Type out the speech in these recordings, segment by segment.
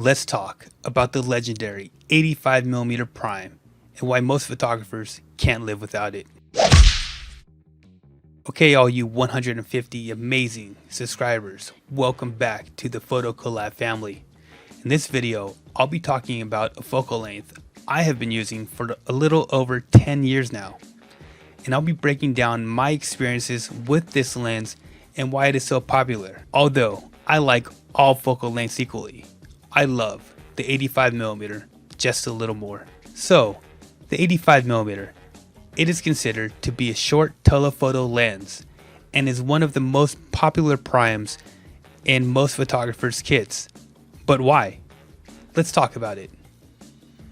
Let's talk about the legendary 85mm prime and why most photographers can't live without it. Okay, all you 150 amazing subscribers, welcome back to the FotoCollab family. In this video, I'll be talking about a focal length I have been using for a little over 10 years now. And I'll be breaking down my experiences with this lens and why it is so popular. Although I like all focal lengths equally, I love the 85mm just a little more. So, the 85mm, it is considered to be a short telephoto lens and is one of the most popular primes in most photographers' kits. But why? Let's talk about it.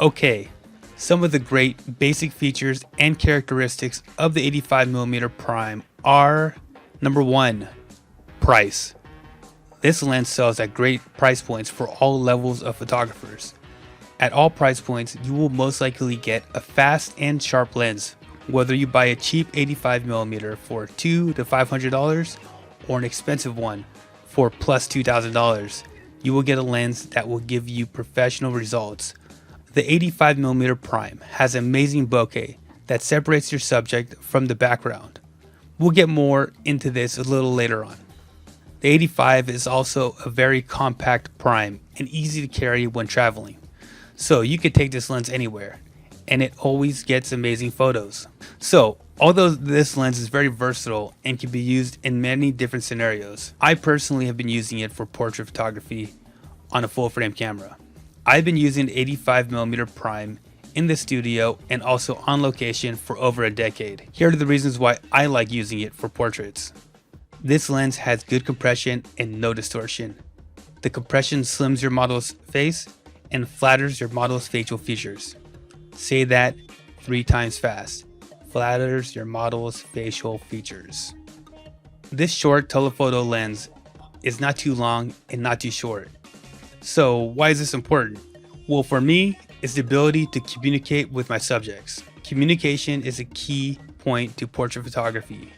Okay, some of the great basic features and characteristics of the 85mm prime are: number 1, price. This lens sells at great price points for all levels of photographers. At all price points, you will most likely get a fast and sharp lens. Whether you buy a cheap 85mm for $200 to $500 or an expensive one for plus $2,000, you will get a lens that will give you professional results. The 85mm prime has amazing bokeh that separates your subject from the background. We'll get more into this a little later on. The 85 is also a very compact prime and easy to carry when traveling. So you could take this lens anywhere, and it always gets amazing photos. So, although this lens is very versatile and can be used in many different scenarios, I personally have been using it for portrait photography on a full frame camera. I've been using the 85mm prime in the studio and also on location for over a decade. Here are the reasons why I like using it for portraits. This lens has good compression and no distortion. The compression slims your model's face and flatters your model's facial features. Say that 3 times fast. Flatters your model's facial features. This short telephoto lens is not too long and not too short. So why is this important? Well, for me, it's the ability to communicate with my subjects. Communication is a key point to portrait photography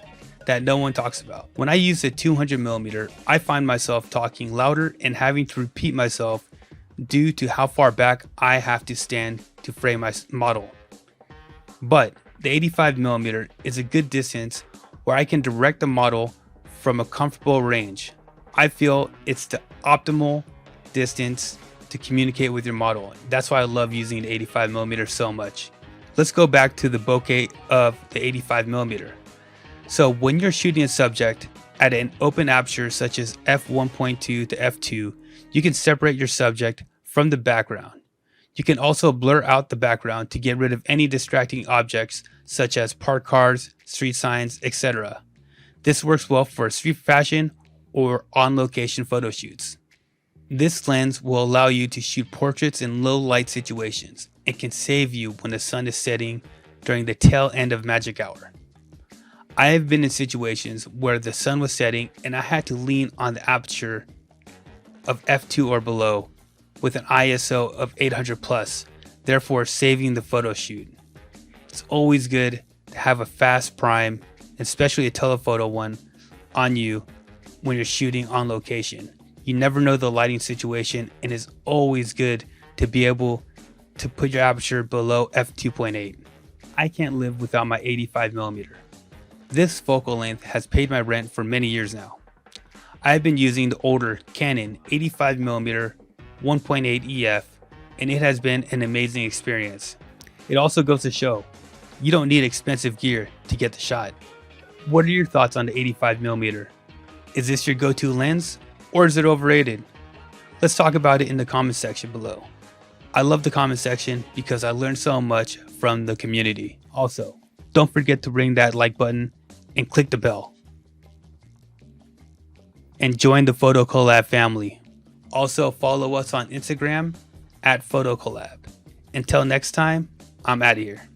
that no one talks about. When I use a 200mm, I find myself talking louder and having to repeat myself due to how far back I have to stand to frame my model. But the 85mm is a good distance where I can direct the model from a comfortable range. I feel it's the optimal distance to communicate with your model. That's why I love using the 85mm so much. Let's go back to the bokeh of the 85mm. So when you're shooting a subject at an open aperture such as f1.2 to f2, you can separate your subject from the background. You can also blur out the background to get rid of any distracting objects such as parked cars, street signs, etc. This works well for street fashion or on-location photo shoots. This lens will allow you to shoot portraits in low light situations and can save you when the sun is setting during the tail end of magic hour. I have been in situations where the sun was setting and I had to lean on the aperture of f2 or below with an ISO of 800 plus, therefore saving the photo shoot. It's always good to have a fast prime, especially a telephoto one, on you when you're shooting on location. You never know the lighting situation, and it's always good to be able to put your aperture below f2.8. I can't live without my 85mm. This focal length has paid my rent for many years now. I have been using the older Canon 85mm 1.8 EF, and it has been an amazing experience. It also goes to show, you don't need expensive gear to get the shot. What are your thoughts on the 85mm? Is this your go-to lens, or is it overrated? Let's talk about it in the comment section below. I love the comment section because I learned so much from the community. Also, don't forget to ring that like button and click the bell. And join the FotoCollab family. Also follow us on Instagram at FotoCollab. Until next time, I'm out of here.